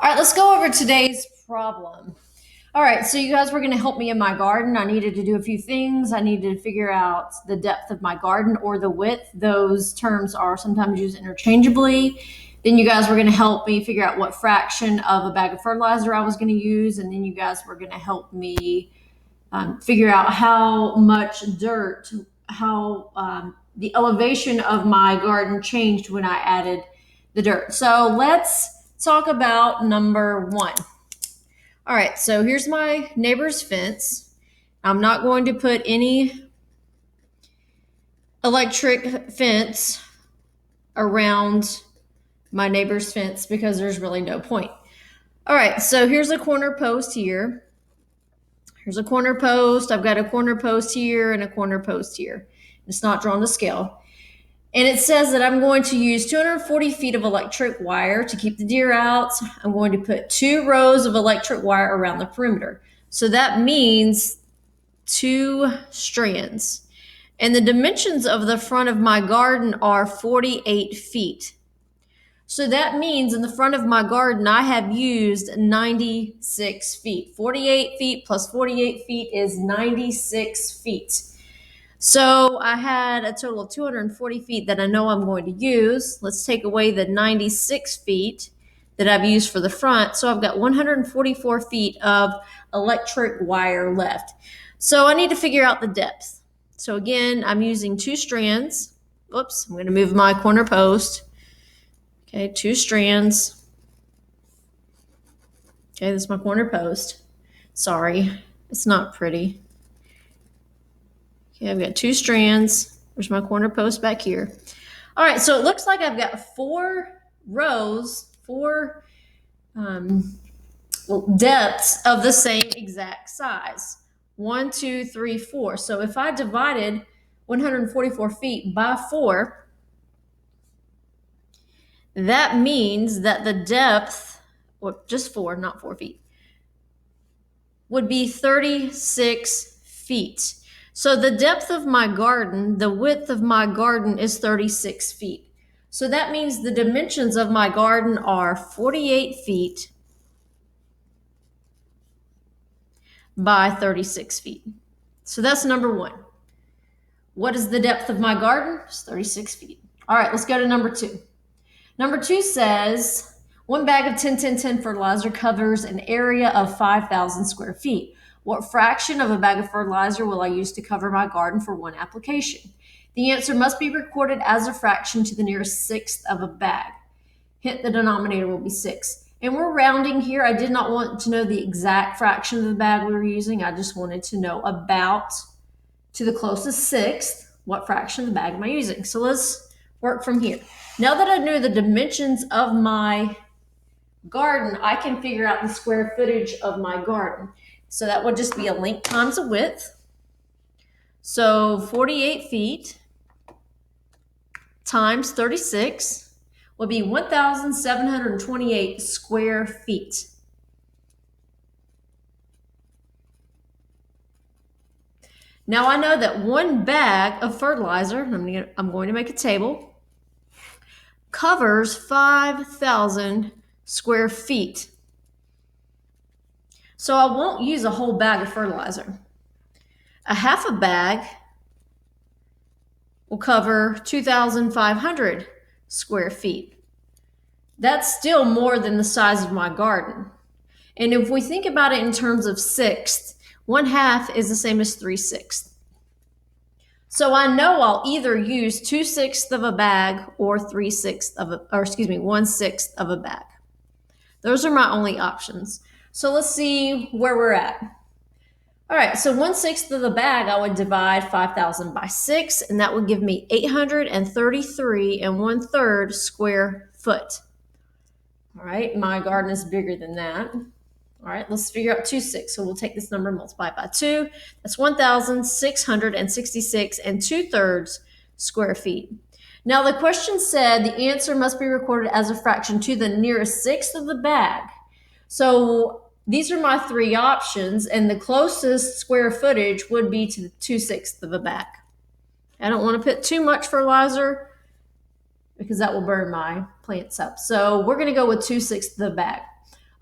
All right, let's go over today's problem. All right, so you guys were going to help me in my garden. I needed to do a few things. I needed to figure out the depth of my garden or the width. Those terms are sometimes used interchangeably. Then you guys were going to help me figure out what fraction of a bag of fertilizer I was going to use. And then you guys were going to help me figure out how much dirt, how the elevation of my garden changed when I added the dirt. So let's talk about number one. All right, so here's my neighbor's fence. I'm not going to put any electric fence around my neighbor's fence because there's really no point. All right, so here's a corner post here. Here's a corner post. I've got a corner post here and a corner post here. It's not drawn to scale. And it says that I'm going to use 240 feet of electric wire to keep the deer out. I'm going to put 2 rows of electric wire around the perimeter. So that means 2 strands. And the dimensions of the front of my garden are 48 feet. So that means in the front of my garden, I have used 96 feet. 48 feet plus 48 feet is 96 feet. So I had a total of 240 feet that I know I'm going to use. Let's take away the 96 feet that I've used for the front. So I've got 144 feet of electric wire left. So I need to figure out the depth. So again, I'm using 2 strands. Oops, I'm going to move my corner post. Okay, 2 strands. Okay, this is my corner post. Sorry, it's not pretty. Okay, I've got 2 strands. There's my corner post back here. All right, so it looks like I've got 4 rows, 4 depths of the same exact size. 1, 2, 3, 4. So if I divided 144 feet by 4, that means that the depth, or just 4, not 4 feet, would be 36 feet. So the depth of my garden, the width of my garden is 36 feet. So that means the dimensions of my garden are 48 feet by 36 feet. So that's number 1. What is the depth of my garden? It's 36 feet. All right, let's go to number 2. Number 2 says 1 bag of 10-10-10 fertilizer covers an area of 5,000 square feet. What fraction of a bag of fertilizer will I use to cover my garden for 1 application? The answer must be recorded as a fraction to the nearest sixth of a bag. Hint, the denominator will be 6. And we're rounding here. I did not want to know the exact fraction of the bag we were using. I just wanted to know about, to the closest sixth, what fraction of the bag am I using. So let's work from here. Now that I know the dimensions of my garden, I can figure out the square footage of my garden. So that would just be a length times a width. So 48 feet times 36 would be 1,728 square feet. Now I know that 1 bag of fertilizer, I'm going to make a table, covers 5,000 square feet. So I won't use a whole bag of fertilizer. A half a bag will cover 2,500 square feet. That's still more than the size of my garden. And if we think about it in terms of sixths, 1/2 is the same as 3/6. So I know I'll either use 2/6 of a bag or 1/6 of a bag. Those are my only options. So let's see where we're at. All right, so 1/6 of the bag, I would divide 5,000 by 6, and that would give me 833 1/3 square foot. All right, my garden is bigger than that. All right, let's figure out 2/6. So we'll take this number and multiply it by 2. That's 1,666 2/3 square feet. Now the question said the answer must be recorded as a fraction to the nearest sixth of the bag. So these are my 3 options, and the closest square footage would be to the 2/6 of a bag. I don't want to put too much fertilizer because that will burn my plants up. So we're going to go with 2/6 of the bag.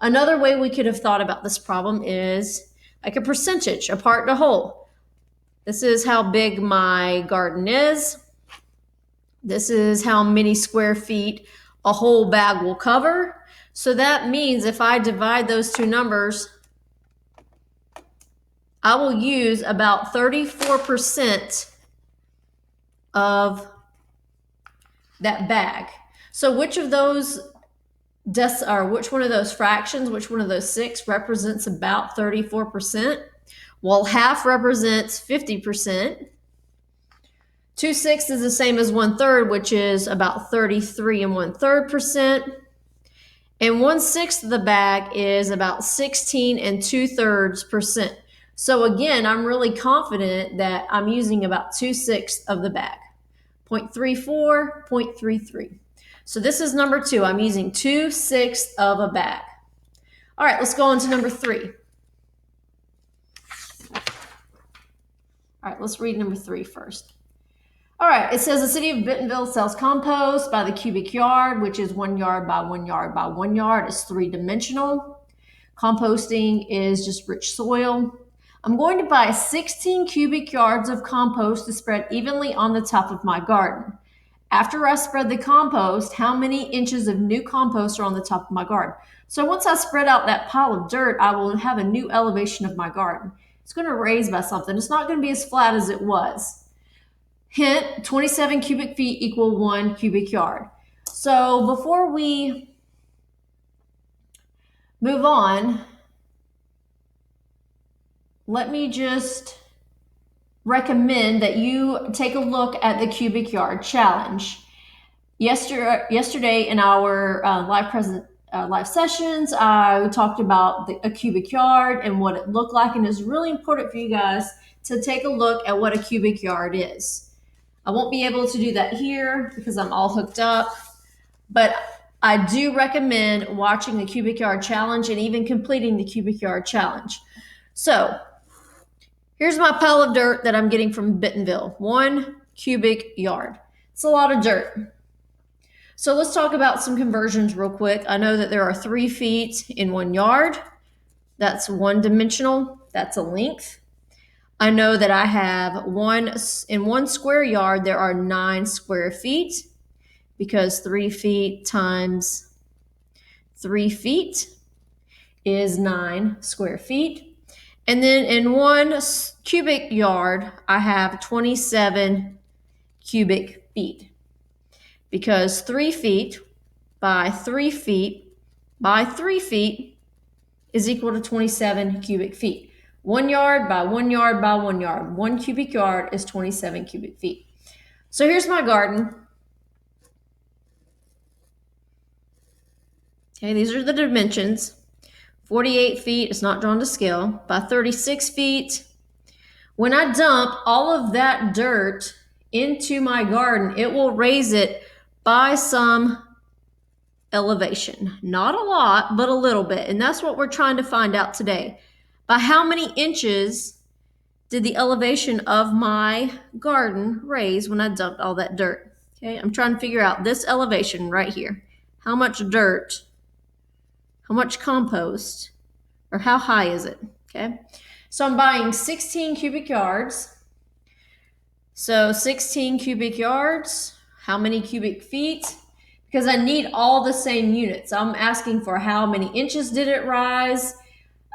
Another way we could have thought about this problem is like a percentage, a part to whole. This is how big my garden is. This is how many square feet a whole bag will cover. So that means if I divide those two numbers, I will use about 34% of that bag. So which of those which one of those fractions, which one of those six represents about 34%? Well, half represents 50%. 2/6 is the same as 1/3, which is about 33 and 1/3%. And 1/6 of the bag is about 16 and 2/3%. So again, I'm really confident that I'm using about 2/6 of the bag. 0.34, 0.33. So this is number 2. I'm using 2/6 of a bag. All right, let's go on to number 3. All right, let's read number 3 first. All right, it says the city of Bentonville sells compost by the cubic yard, which is 1 yard by 1 yard by 1 yard. It's 3-dimensional. Composting is just rich soil. I'm going to buy 16 cubic yards of compost to spread evenly on the top of my garden. After I spread the compost, how many inches of new compost are on the top of my garden? So once I spread out that pile of dirt, I will have a new elevation of my garden. It's going to raise by something. It's not going to be as flat as it was. Hint, 27 cubic feet equal 1 cubic yard. So before we move on, let me just recommend that you take a look at the cubic yard challenge. Yesterday in our live sessions, I talked about a cubic yard and what it looked like, and it's really important for you guys to take a look at what a cubic yard is. I won't be able to do that here because I'm all hooked up, but I do recommend watching the cubic yard challenge and even completing the cubic yard challenge. So here's my pile of dirt that I'm getting from Bentonville, 1 cubic yard. It's a lot of dirt. So let's talk about some conversions real quick. I know that there are 3 feet in 1 yard. That's 1-dimensional. That's a length. I know that I have in 1 square yard, there are 9 square feet because 3 feet times 3 feet is 9 square feet. And then in 1 cubic yard, I have 27 cubic feet because 3 feet by 3 feet by 3 feet is equal to 27 cubic feet. 1 yard by 1 yard by 1 yard. 1 cubic yard is 27 cubic feet. So here's my garden. Okay, these are the dimensions. 48 feet, it's not drawn to scale, by 36 feet. When I dump all of that dirt into my garden, it will raise it by some elevation. Not a lot, but a little bit. And that's what we're trying to find out today. By how many inches did the elevation of my garden raise when I dumped all that dirt? Okay, I'm trying to figure out this elevation right here. How much dirt, how much compost, or how high is it? Okay, so I'm buying 16 cubic yards. So 16 cubic yards, how many cubic feet? Because I need all the same units. I'm asking for how many inches did it rise.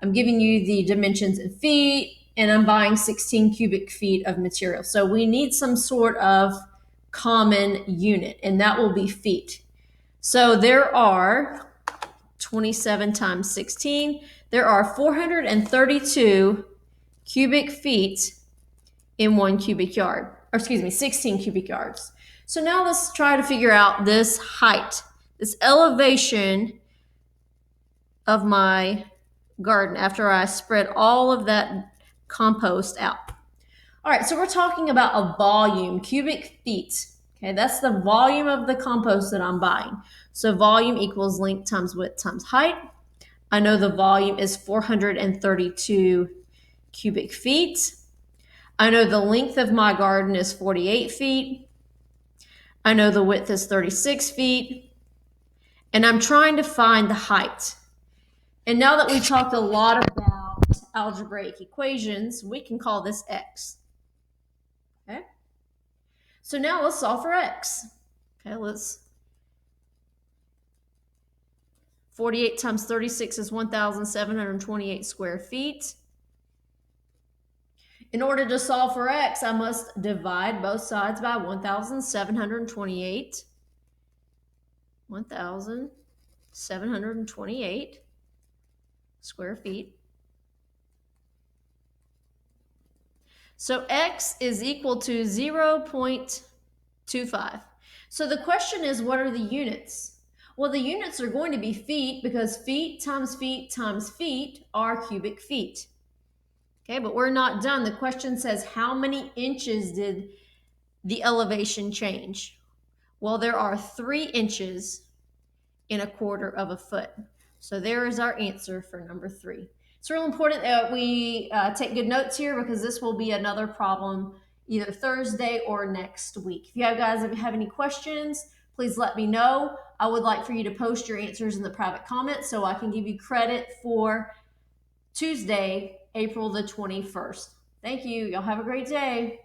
I'm giving you the dimensions in feet, and I'm buying 16 cubic feet of material. So we need some sort of common unit, and that will be feet. So there are 27 times 16. There are 432 cubic feet in 1 cubic yard, or 16 cubic yards. So now let's try to figure out this height, this elevation of my garden after I spread all of that compost out. All right, so we're talking about a volume, cubic feet. Okay, that's the volume of the compost that I'm buying. So volume equals length times width times height. I know the volume is 432 cubic feet. I know the length of my garden is 48 feet. I know the width is 36 feet. And I'm trying to find the height. And now that we've talked a lot about algebraic equations, we can call this x. Okay? So now let's solve for x. Okay, 48 times 36 is 1,728 square feet. In order to solve for x, I must divide both sides by 1,728. 1,728 square feet. So x is equal to 0.25. So the question is, what are the units? Well, the units are going to be feet because feet times feet times feet are cubic feet. Okay, but we're not done. The question says, how many inches did the elevation change? Well, there are 3 inches in a quarter of a foot. So there is our answer for number 3. It's real important that we take good notes here because this will be another problem either Thursday or next week. If you guys have any questions, please let me know. I would like for you to post your answers in the private comments so I can give you credit for Tuesday, April the 21st. Thank you. Y'all have a great day.